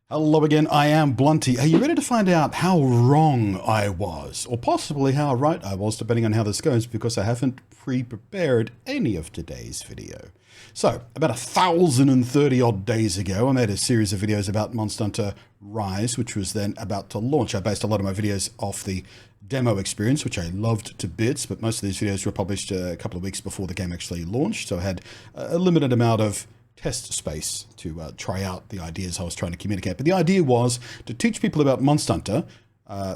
Hello again, I am Blunty. Are you ready to find out how wrong I was? Or possibly how right I was, depending on how this goes, because I haven't pre-prepared any of today's video. So, about 1,030 odd days ago, I made a series of videos about Monster Hunter Rise, which was then about to launch. I based a lot of my videos off the demo experience, which I loved to bits, but most of these videos were published a couple of weeks before the game actually launched, so I had a limited amount of test space to try out the ideas I was trying to communicate. But the idea was to teach people about Monster Hunter,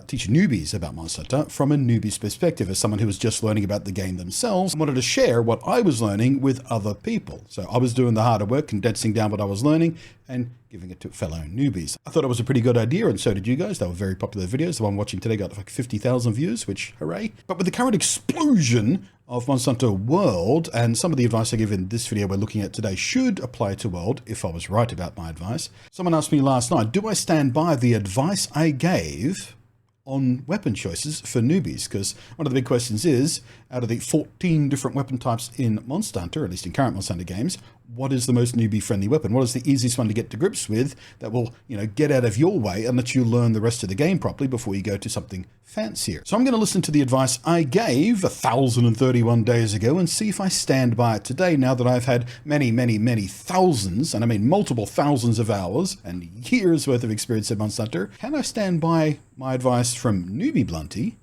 teach newbies about Monster Hunter from a newbie's perspective, as someone who was just learning about the game themselves and wanted to share what I was learning with other people. So I was doing the harder work, condensing down what I was learning and giving it to fellow newbies. I thought it was a pretty good idea, and so did you guys. They were very popular videos. The one watching today got like 50,000 views, which hooray. But with the current explosion of Monster Hunter World, and some of the advice I give in this video we're looking at today should apply to World, if I was right about my advice. Someone asked me last night, do I stand by the advice I gave on weapon choices for newbies? Because one of the big questions is, out of the 14 different weapon types in Monster Hunter, at least in current Monster Hunter games, what is the most newbie-friendly weapon? What is the easiest one to get to grips with that will, get out of your way and let you learn the rest of the game properly before you go to something fancier? So I'm going to listen to the advice I gave 1,031 days ago and see if I stand by it today, now that I've had many, many, many thousands, and I mean multiple thousands of hours and years worth of experience in Monster Hunter. Can I stand by my advice from Newbie Blunty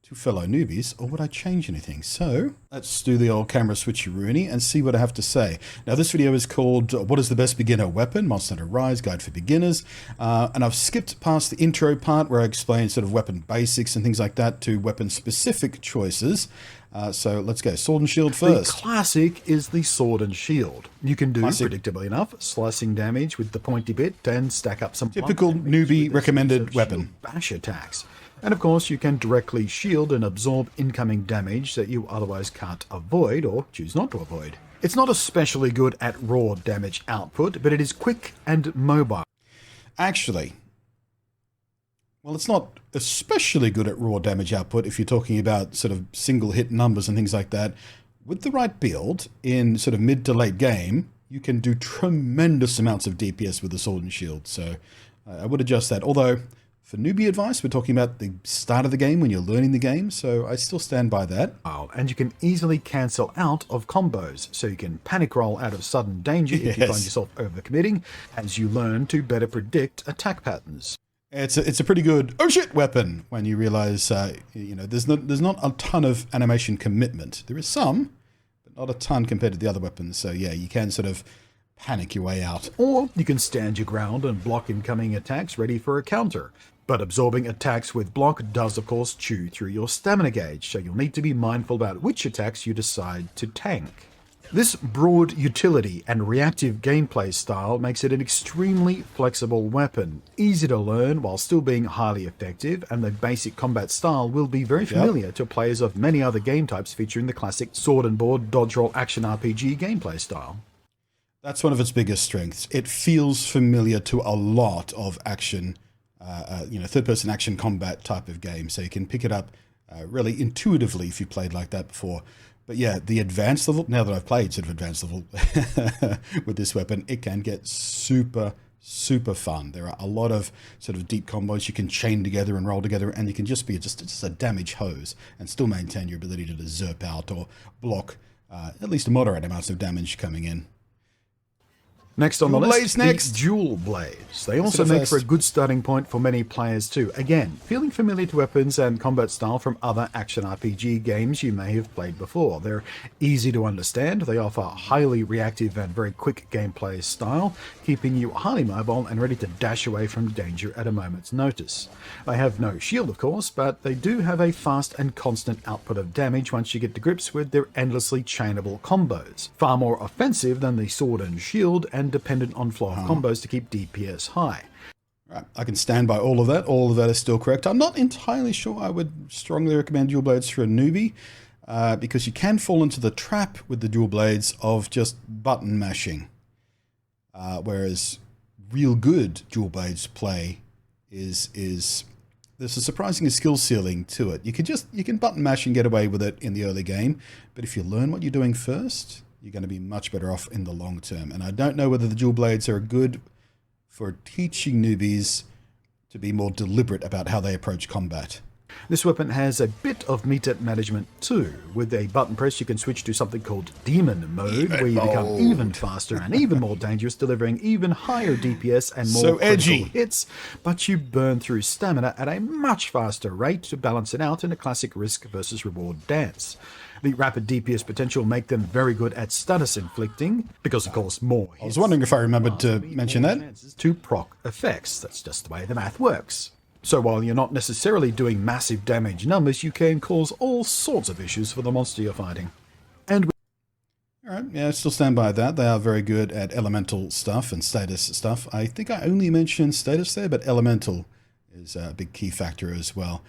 to fellow newbies, or would I change anything? So let's do the old camera switcheroony and see what I have to say. Now, this video is called What is the Best Beginner Weapon? Monster Hunter Rise Guide for Beginners. And I've skipped past the intro part where I explain sort of weapon basics and things like that to weapon specific choices. So let's go. Sword and shield first. The classic is the sword and shield. You can do, predictably enough, slicing damage with the pointy bit and stack up some typical newbie recommended weapon. Bash attacks. And of course, you can directly shield and absorb incoming damage that you otherwise can't avoid or choose not to avoid. It's not especially good at raw damage output, but it is quick and mobile. Actually, well, it's not especially good at raw damage output if you're talking about sort of single hit numbers and things like that. With the right build in sort of mid to late game, you can do tremendous amounts of DPS with the sword and shield. So I would adjust that. Although for newbie advice, we're talking about the start of the game when you're learning the game, so I still stand by that. And you can easily cancel out of combos, so you can panic roll out of sudden danger if you find yourself overcommitting, as you learn to better predict attack patterns. It's a pretty good oh shit weapon when you realize there's not a ton of animation commitment. There is some, but not a ton compared to the other weapons. So yeah, you can sort of panic your way out. Or you can stand your ground and block incoming attacks ready for a counter. But absorbing attacks with block does of course chew through your stamina gauge, so you'll need to be mindful about which attacks you decide to tank. This broad utility and reactive gameplay style makes it an extremely flexible weapon, easy to learn while still being highly effective, and the basic combat style will be very familiar to players of many other game types featuring the classic sword and board dodge roll action RPG gameplay style. That's one of its biggest strengths. It feels familiar to a lot of action, third-person action combat type of game, so you can pick it up really intuitively if you played like that before. But yeah, the advanced level, now that I've played sort of advanced level with this weapon, it can get super, super fun. There are a lot of sort of deep combos you can chain together and roll together, and you can just be just a damage hose and still maintain your ability to zerp out or block at least moderate amounts of damage coming in. Next on the list, the dual blades. They also make for a good starting point for many players too. Again, feeling familiar to weapons and combat style from other action RPG games you may have played before. They're easy to understand, they offer highly reactive and very quick gameplay style, keeping you highly mobile and ready to dash away from danger at a moment's notice. They have no shield of course, but they do have a fast and constant output of damage once you get to grips with their endlessly chainable combos. Far more offensive than the sword and shield, and dependent on flow of combos to keep DPS high. Right, I can stand by all of that. All of that is still correct. I'm not entirely sure I would strongly recommend dual blades for a newbie, because you can fall into the trap with the dual blades of just button mashing. Whereas real good dual blades play is there's a surprising skill ceiling to it. You can button mash and get away with it in the early game, but if you learn what you're doing first, you're going to be much better off in the long term. And I don't know whether the dual blades are a good for teaching newbies to be more deliberate about how they approach combat. This weapon has a bit of meter management too. With a button press, you can switch to something called Demon Mode, where you become even faster and even more dangerous, delivering even higher DPS and more critical hits, but you burn through stamina at a much faster rate to balance it out in a classic risk versus reward dance. The rapid DPS potential make them very good at status inflicting, because of course more hits. I was wondering if I remembered to mention that. To proc effects, that's just the way the math works. So while you're not necessarily doing massive damage numbers, you can cause all sorts of issues for the monster you're fighting. And Alright, yeah, I still stand by that. They are very good at elemental stuff and status stuff. I think I only mentioned status there, but elemental is a big key factor as well.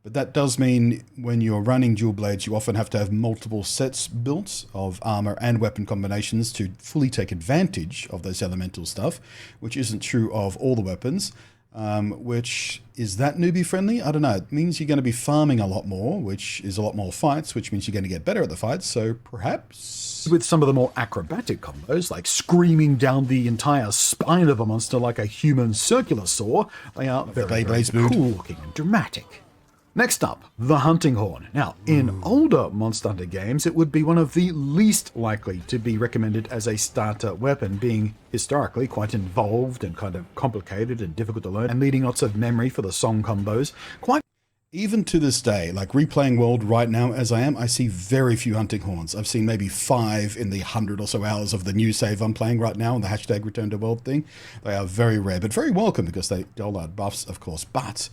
But that does mean when you're running dual blades, you often have to have multiple sets built of armor and weapon combinations to fully take advantage of those elemental stuff, which isn't true of all the weapons. Which is that newbie friendly? I don't know. It means you're going to be farming a lot more, which is a lot more fights, which means you're going to get better at the fights. So perhaps with some of the more acrobatic combos, like screaming down the entire spine of a monster like a human circular saw, they are very cool looking and dramatic. Next up, the hunting horn. Now, in older Monster Hunter games, it would be one of the least likely to be recommended as a starter weapon, being historically quite involved and kind of complicated and difficult to learn, and needing lots of memory for the song combos. Even to this day, like replaying World right now as I am, I see very few hunting horns. I've seen maybe 5 in the 100 or so hours of the new save I'm playing right now on the hashtag Return to World thing. They are very rare, but very welcome because they dole out buffs, of course. But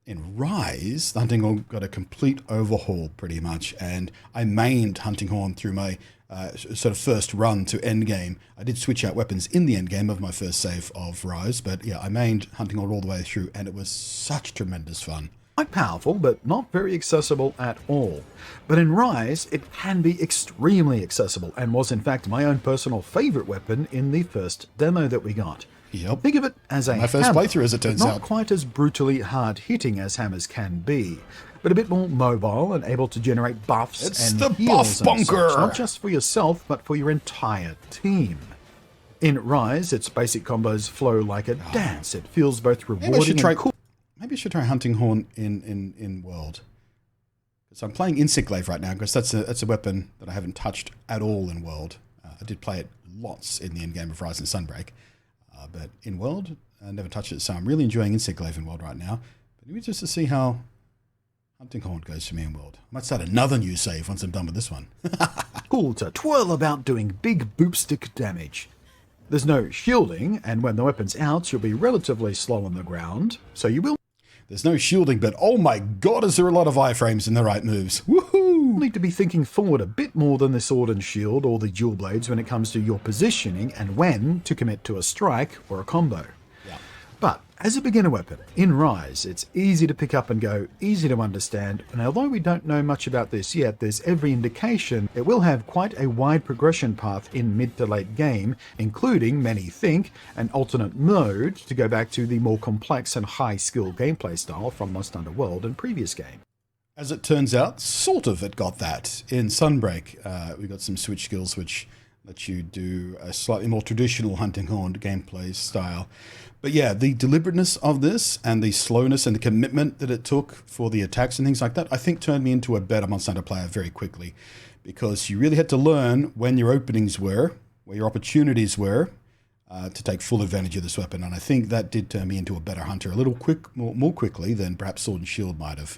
in Rise, the hunting horn got a complete overhaul pretty much, and I mained hunting horn through my sort of first run to endgame. I did switch out weapons in the endgame of my first save of Rise, but yeah, I mained hunting horn all the way through, and it was such tremendous fun. Quite powerful, but not very accessible at all. But in Rise, it can be extremely accessible, and was in fact my own personal favorite weapon in the first demo that we got. Yep. Think of it as a my first hammer, playthrough, as it turns not out. quite as brutally hard-hitting as hammers can be, but a bit more mobile and able to generate buffs and the heals buff and bunker! such, not just for yourself, but for your entire team. In Rise, its basic combos flow like a dance. It feels both rewarding and cool. Maybe I should try hunting horn in World. So I'm playing Insect Glaive right now because that's a weapon that I haven't touched at all in World. I did play it lots in the endgame of Rise and Sunbreak. But in World, I never touched it, so I'm really enjoying Insect Glaive in World right now. But maybe just to see how hunting horn goes for me in World. I might start another new save once I'm done with this one. Cool to twirl about doing big boopstick damage. There's no shielding, and when the weapon's out, you'll be relatively slow on the ground, so you will There's no shielding, but oh my god, is there a lot of iframes in the right moves. Woohoo! need to be thinking forward a bit more than the sword and shield or the dual blades when it comes to your positioning and when to commit to a strike or a combo. Yeah. But as a beginner weapon, in Rise, it's easy to pick up and go, easy to understand, and although we don't know much about this yet, there's every indication it will have quite a wide progression path in mid to late game, including, many think, an alternate mode to go back to the more complex and high-skill gameplay style from Monster Hunter World and previous game. As it turns out, sort of it got that. In Sunbreak, we got some switch skills which let you do a slightly more traditional hunting horn gameplay style. But yeah, the deliberateness of this and the slowness and the commitment that it took for the attacks and things like that, I think turned me into a better Monster Hunter player very quickly. Because you really had to learn when your openings were, where your opportunities were, to take full advantage of this weapon. And I think that did turn me into a better hunter a little more quickly than perhaps Sword and Shield might have.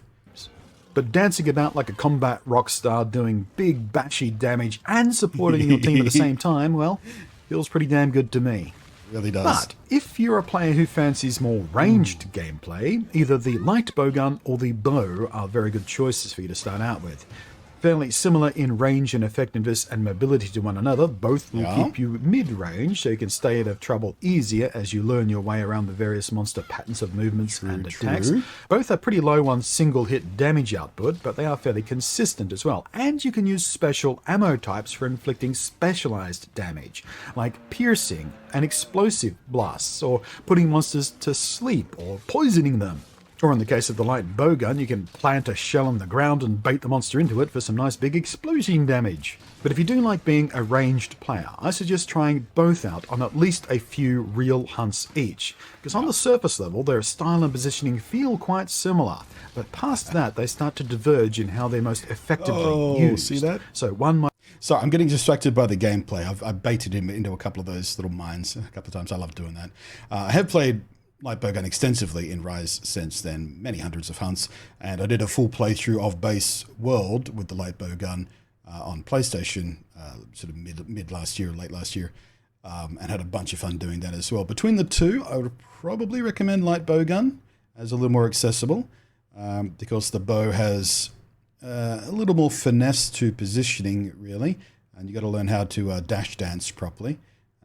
But dancing about like a combat rock star, doing big bashy damage and supporting your team at the same time, well, feels pretty damn good to me. It really does. But if you're a player who fancies more ranged gameplay, either the light bowgun or the bow are very good choices for you to start out with. Fairly similar in range and effectiveness and mobility to one another, both will keep you mid-range so you can stay out of trouble easier as you learn your way around the various monster patterns of movements and attacks. Both are pretty low on single hit damage output, but they are fairly consistent as well. And you can use special ammo types for inflicting specialized damage, like piercing and explosive blasts, or putting monsters to sleep or poisoning them, Or in the case of the light bowgun, you can plant a shell on the ground and bait the monster into it for some nice big explosion damage. But if you do like being a ranged player, I suggest trying both out on at least a few real hunts each, because on the surface level their style and positioning feel quite similar, but past that they start to diverge in how they're most effectively used. See that? So one might... Sorry, I'm getting distracted by the gameplay. I've baited him into a couple of those little mines a couple of times. I love doing that. I have played light bowgun extensively in Rise since then, many hundreds of hunts, and I did a full playthrough of base world with the light bowgun on PlayStation sort of mid last year, late last year, and had a bunch of fun doing that as well. Between the two, I would probably recommend light bowgun as a little more accessible, because the bow has a little more finesse to positioning, really, and you got to learn how to dash dance properly,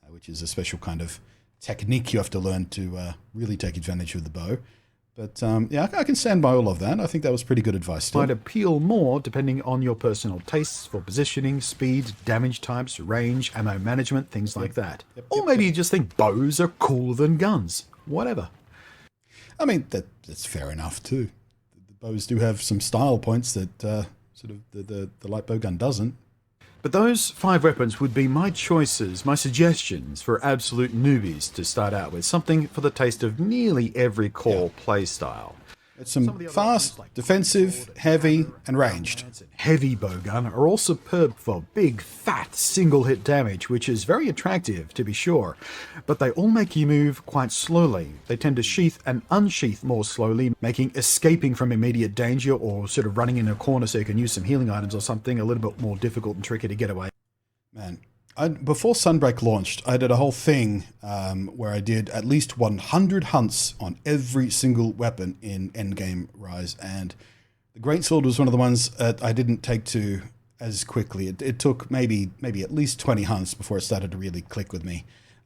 which is a special kind of technique you have to learn to really take advantage of the bow. But yeah, I can stand by all of that. I think that was pretty good advice still. Might appeal more depending on your personal tastes for positioning, speed, damage types, range, ammo management, things like that. Or maybe you just think bows are cooler than guns. Whatever. I mean, that's fair enough too. The bows do have some style points that sort of the light bowgun doesn't. But those 5 weapons would be my choices, my suggestions for absolute newbies to start out with. Something for the taste of nearly every core playstyle. It's some fast, defensive, heavy, and ranged. Heavy bowgun are all superb for big, fat, single-hit damage, which is very attractive, to be sure. But they all make you move quite slowly. They tend to sheath and unsheath more slowly, making escaping from immediate danger or sort of running in a corner so you can use some healing items or something a little bit more difficult and tricky to get away. Man, before Sunbreak launched, I did a whole thing where I did at least 100 hunts on every single weapon in Endgame Rise, and the Greatsword was one of the ones that I didn't take to as quickly. It took maybe at least 20 hunts before it started to really click with me.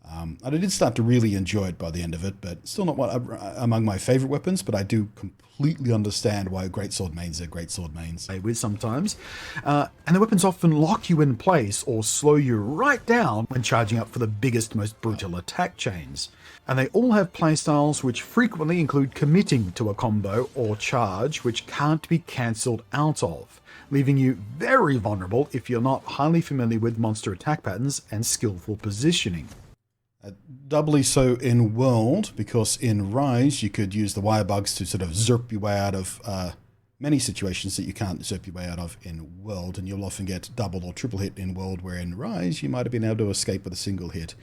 And I did start to really enjoy it by the end of it, but still not among my favorite weapons, but I do completely understand why Greatsword mains are Greatsword mains. With sometimes. And the weapons often lock you in place or slow you right down when charging up for the biggest, most brutal attack chains. And they all have playstyles which frequently include committing to a combo or charge which can't be cancelled out of, leaving you very vulnerable if you're not highly familiar with monster attack patterns and skillful positioning. Doubly so in World, because in Rise you could use the wire bugs to sort of zerp your way out of many situations that you can't zerp your way out of in World, and you'll often get double or triple hit in World, where in Rise you might have been able to escape with a single hit.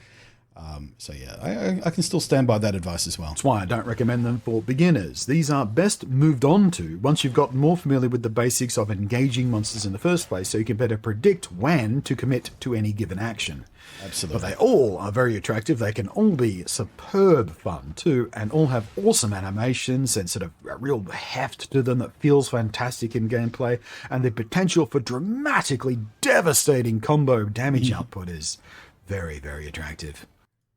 So yeah, I can still stand by that advice as well. That's why I don't recommend them for beginners. These are best moved on to once you've gotten more familiar with the basics of engaging monsters in the first place, so you can better predict when to commit to any given action. Absolutely. But they all are very attractive. They can all be superb fun too, and all have awesome animations and sort of a real heft to them that feels fantastic in gameplay, and the potential for dramatically devastating combo damage output is very, very attractive.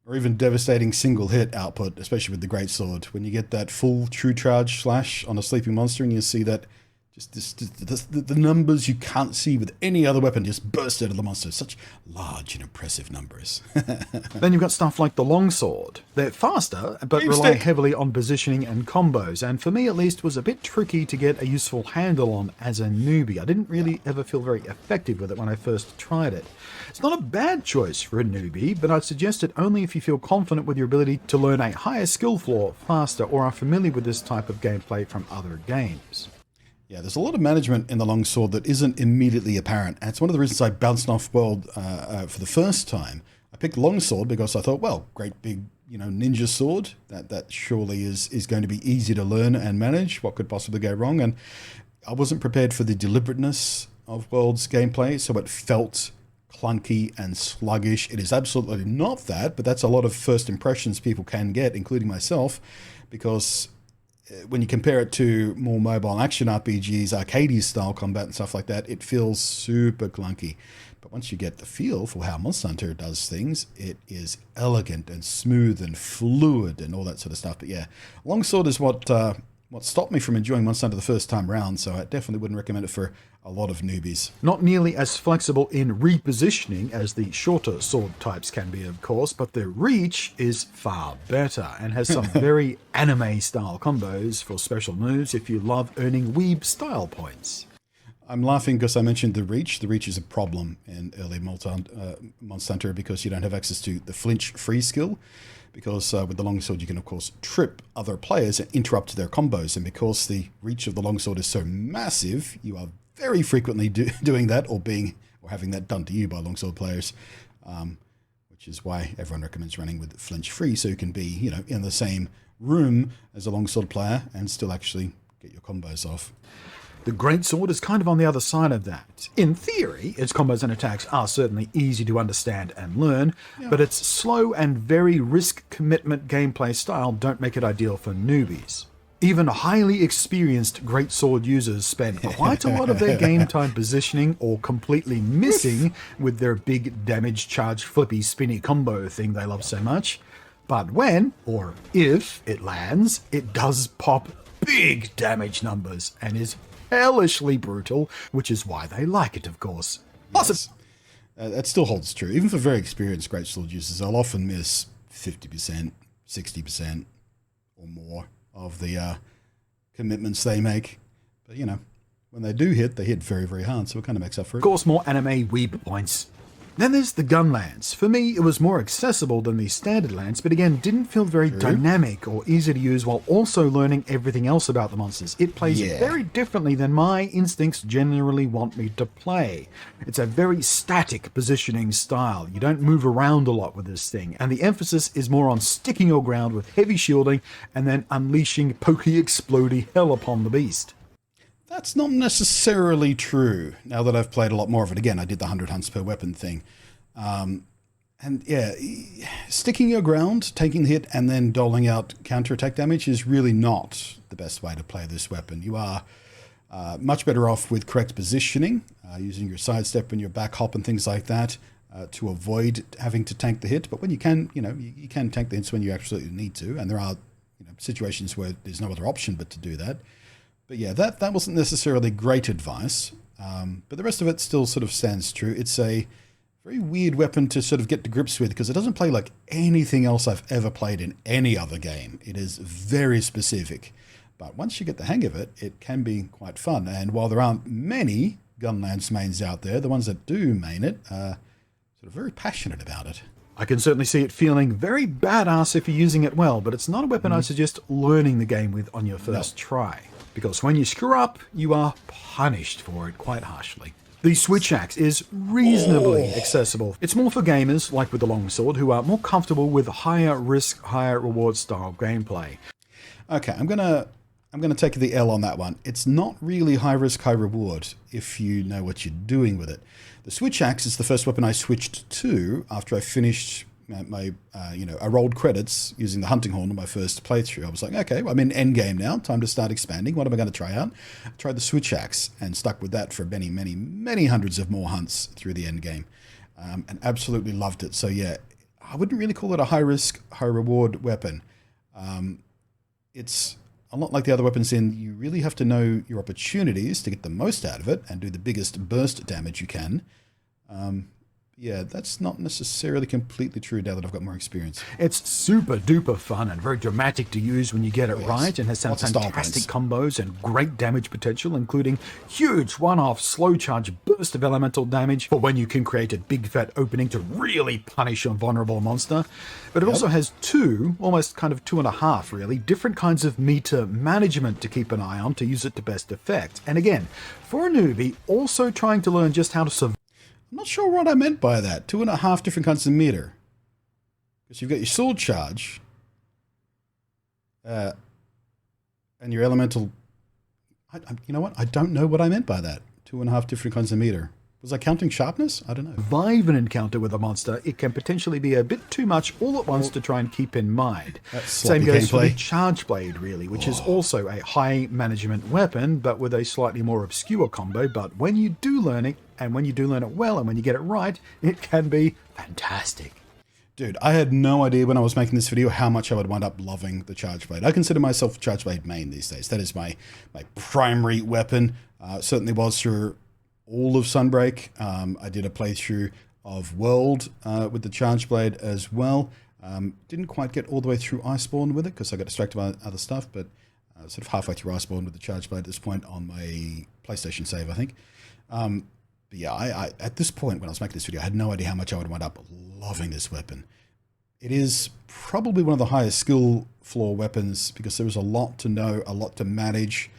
Or even devastating single hit output, especially with the Greatsword. When you get that full true charge slash on a sleeping monster and you see that the numbers you can't see with any other weapon just burst out of the monster. Such large and impressive numbers. Then you've got stuff like the longsword. They're faster, but rely heavily on positioning and combos, and for me at least was a bit tricky to get a useful handle on as a newbie. I didn't really ever feel very effective with it when I first tried it. It's not a bad choice for a newbie, but I'd suggest it only if you feel confident with your ability to learn a higher skill floor faster or are familiar with this type of gameplay from other games. Yeah, there's a lot of management in the longsword that isn't immediately apparent. And it's one of the reasons I bounced off World for the first time. I picked longsword because I thought, well, great big, ninja sword. That surely is going to be easy to learn and manage. What could possibly go wrong? And I wasn't prepared for the deliberateness of World's gameplay, so it felt clunky and sluggish. It is absolutely not that, but that's a lot of first impressions people can get, including myself, because when you compare it to more mobile action RPGs, arcade style combat and stuff like that, it feels super clunky. But once you get the feel for how Monster Hunter does things, it is elegant and smooth and fluid and all that sort of stuff. But yeah, longsword is what what stopped me from enjoying Monster Hunter the first time round, so I definitely wouldn't recommend it for a lot of newbies. Not nearly as flexible in repositioning as the shorter sword types can be, of course, but the reach is far better and has some very anime-style combos for special moves if you love earning weeb style points. I'm laughing because I mentioned the reach. The reach is a problem in early Monster Hunter because you don't have access to the flinch-free skill. Because with the longsword, you can, of course, trip other players and interrupt their combos. And because the reach of the longsword is so massive, you are very frequently doing that or having that done to you by longsword players, which is why everyone recommends running with flinch-free, so you can be, in the same room as a longsword player and still actually get your combos off. The greatsword is kind of on the other side of that. In theory, its combos and attacks are certainly easy to understand and learn, but its slow and very risk-commitment gameplay style don't make it ideal for newbies. Even highly experienced greatsword users spend quite a lot of their game time positioning or completely missing with their big damage charge flippy spinny combo thing they love so much. But when, or if, it lands, it does pop big damage numbers and is hellishly brutal, which is why they like it, of course. Yes. That still holds true. Even for very experienced greatsword users, they'll often miss 50%, 60% or more of the commitments they make. But, when they do hit, they hit very, very hard, so it kind of makes up for it. Of course, more anime weeb points. Then there's the gun lance. For me, it was more accessible than the standard lance, but again, didn't feel very dynamic or easy to use while also learning everything else about the monsters. It plays very differently than my instincts generally want me to play. It's a very static positioning style. You don't move around a lot with this thing, and the emphasis is more on sticking your ground with heavy shielding and then unleashing pokey explodey hell upon the beast. That's not necessarily true. Now that I've played a lot more of it, again, I did the 100 hunts per weapon thing. Sticking your ground, taking the hit, and then doling out counterattack damage is really not the best way to play this weapon. You are much better off with correct positioning, using your sidestep and your back hop and things like that to avoid having to tank the hit. But when you can, you can tank the hits when you absolutely need to, and there are situations where there's no other option but to do that. But yeah, that wasn't necessarily great advice, but the rest of it still sort of stands true. It's a very weird weapon to sort of get to grips with because it doesn't play like anything else I've ever played in any other game. It is very specific, but once you get the hang of it, it can be quite fun. And while there aren't many Gunlance mains out there, the ones that do main it are sort of very passionate about it. I can certainly see it feeling very badass if you're using it well, but it's not a weapon I suggest learning the game with on your first try. Because when you screw up, you are punished for it quite harshly. The switch axe is reasonably accessible. It's more for gamers, like with the longsword, who are more comfortable with higher risk, higher reward style gameplay. Okay, I'm gonna take the L on that one. It's not really high risk, high reward if you know what you're doing with it. The switch axe is the first weapon I switched to after I finished I rolled credits using the hunting horn on my first playthrough. I was like, okay, well, I'm in endgame now. Time to start expanding. What am I going to try out? I tried the switch axe and stuck with that for many, many, many hundreds of more hunts through the endgame, and absolutely loved it. So yeah, I wouldn't really call it a high risk, high reward weapon. It's a lot like the other weapons in you really have to know your opportunities to get the most out of it and do the biggest burst damage you can. Yeah, that's not necessarily completely true now that I've got more experience. It's super duper fun and very dramatic to use when you get it right, and has some fantastic combos and great damage potential, including huge one-off slow charge burst of elemental damage for when you can create a big fat opening to really punish a vulnerable monster. But it also has two, almost kind of 2.5 really, different kinds of meter management to keep an eye on to use it to best effect. And again, for a newbie, also trying to learn just how to survive. I'm not sure what I meant by that. 2.5 different kinds of meter. Because you've got your sword charge, and your elemental. You know what? I don't know what I meant by that. 2.5 different kinds of meter. Was I counting sharpness? I don't know. Survive an encounter with a monster, it can potentially be a bit too much all at once to try and keep in mind. Same goes for the charge blade, really, which is also a high management weapon, but with a slightly more obscure combo. But when you do learn it, and when you do learn it well, and when you get it right, it can be fantastic. Dude, I had no idea when I was making this video how much I would wind up loving the Charge Blade. I consider myself a Charge Blade main these days. That is my primary weapon. Certainly was through all of Sunbreak. I did a playthrough of World with the Charge Blade as well. Didn't quite get all the way through Iceborne with it because I got distracted by other stuff, but sort of halfway through Iceborne with the Charge Blade at this point on my PlayStation save, I think. But yeah, I at this point when I was making this video, I had no idea how much I would wind up loving this weapon. It is probably one of the highest skill floor weapons because there is a lot to know, a lot to manage.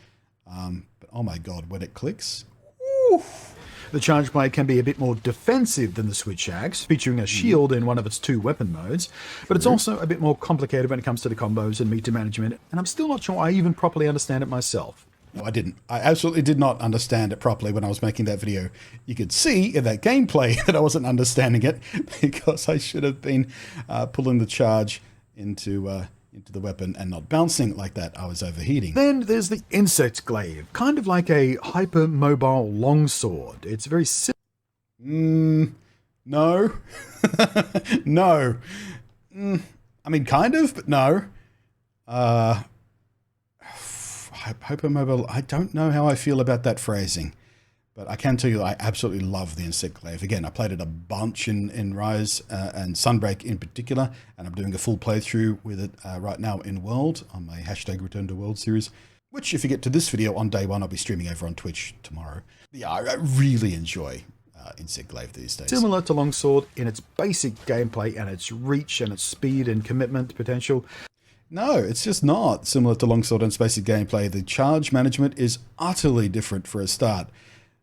But oh my god, when it clicks, woo. The Charge Blade can be a bit more defensive than the Switch Axe, featuring a shield in one of its 2 weapon modes, but it's also a bit more complicated when it comes to the combos and meter management, and I'm still not sure I even properly understand it myself. No, I didn't. I absolutely did not understand it properly when I was making that video. You could see in that gameplay that I wasn't understanding it because I should have been pulling the charge into the weapon and not bouncing like that. I was overheating. Then there's the Insect Glaive, kind of like a hyper-mobile longsword. It's very simple. No. No. I mean, kind of, but no. Hypermobile, I don't know how I feel about that phrasing, but I can tell you I absolutely love the Insect Glaive. Again, I played it a bunch in Rise and Sunbreak in particular, and I'm doing a full playthrough with it right now in World on my #Return to World series, which if you get to this video on day 1, I'll be streaming over on Twitch tomorrow. But yeah, I really enjoy Insect Glaive these days. Similar to Longsword in its basic gameplay and its reach and its speed and commitment potential. No, it's just not similar to Longsword and its basic gameplay. The charge management is utterly different for a start.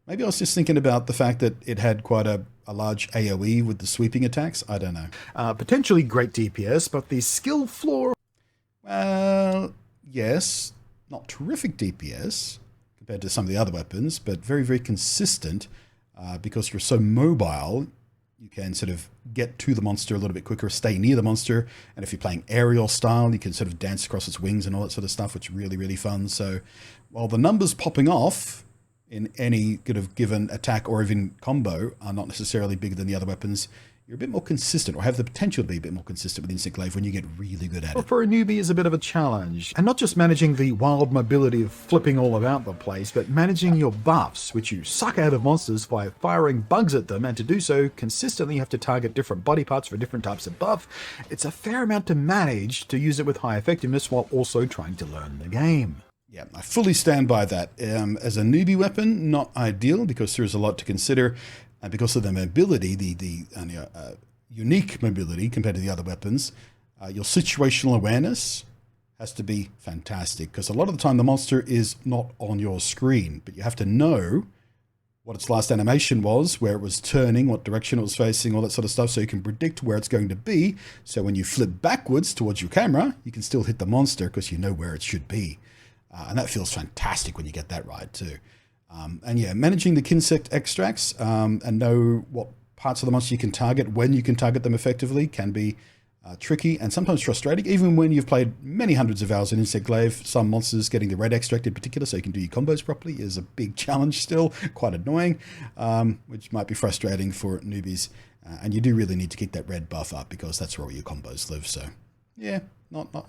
Maybe I was just thinking about the fact that it had quite a large AoE with the sweeping attacks. I don't know. Potentially great DPS, but the skill floor... Well, yes. Not terrific DPS compared to some of the other weapons, but very, very consistent because you're so mobile. You can sort of get to the monster a little bit quicker, stay near the monster, and if you're playing aerial style, you can sort of dance across its wings and all that sort of stuff, which is really, really fun. So while the numbers popping off in any kind of given attack or even combo are not necessarily bigger than the other weapons, you're a bit more consistent, or have the potential to be a bit more consistent with Insect Glaive when you get really good at it. For a newbie is a bit of a challenge, and not just managing the wild mobility of flipping all about the place, but managing your buffs, which you suck out of monsters by firing bugs at them, and to do so consistently you have to target different body parts for different types of buff. It's a fair amount to manage to use it with high effectiveness while also trying to learn the game. Yeah, I fully stand by that. As a newbie weapon, not ideal because there's a lot to consider. And because of the mobility, the unique mobility compared to the other weapons, your situational awareness has to be fantastic. Because a lot of the time the monster is not on your screen, but you have to know what its last animation was, where it was turning, what direction it was facing, all that sort of stuff, so you can predict where it's going to be. So when you flip backwards towards your camera, you can still hit the monster because you know where it should be. And that feels fantastic when you get that right too. And yeah, managing the Kinsect extracts and know what parts of the monster you can target, when you can target them effectively, can be tricky and sometimes frustrating. Even when you've played many hundreds of hours in Insect Glaive, some monsters getting the red extract in particular so you can do your combos properly is a big challenge still, quite annoying, which might be frustrating for newbies. And you do really need to keep that red buff up because that's where all your combos live. So yeah,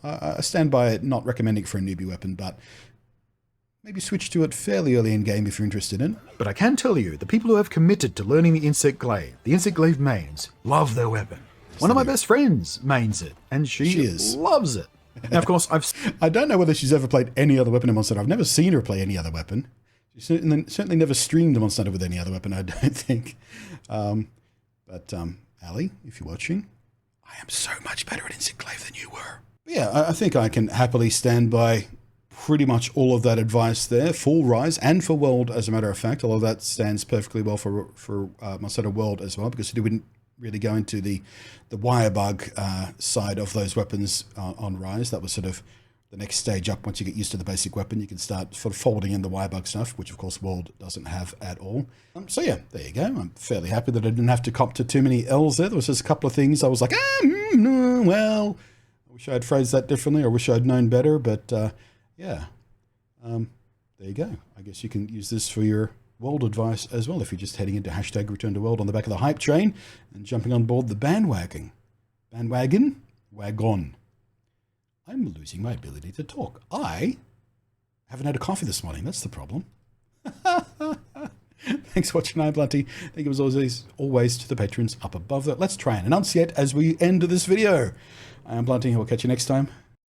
I stand by it, not recommending it for a newbie weapon, but maybe switch to it fairly early in game if you're interested in. But I can tell you, the people who have committed to learning the Insect Glaive mains, love their weapon. One of my best friends mains it, and she loves it. Now, of course, I don't know whether she's ever played any other weapon in Monster Hunter. I've never seen her play any other weapon. She certainly never streamed Monster Hunter with any other weapon, I don't think. But Ali, if you're watching, I am so much better at Insect Glaive than you were. But yeah, I think I can happily stand by pretty much all of that advice there for Rise and for World, as a matter of fact. Although that stands perfectly well for Monster Hunter World as well, because you wouldn't really go into the wire bug side of those weapons on Rise. That was sort of the next stage up. Once you get used to the basic weapon, you can start sort of folding in the wire bug stuff, which of course World doesn't have at all. So yeah, there you go. I'm fairly happy that I didn't have to cop to too many L's there. There was just a couple of things I was like, well, I wish I had phrased that differently, or wish I'd known better, but yeah, there you go. I guess you can use this for your World advice as well if you're just heading into #Return to World on the back of the hype train and jumping on board the bandwagon. Bandwagon? Wagon. I'm losing my ability to talk. I haven't had a coffee this morning. That's the problem. Thanks for watching. I'm Blunty. Thank you as always to the patrons up above that. Let's try and enunciate as we end this video. I am Blunty. We'll catch you next time.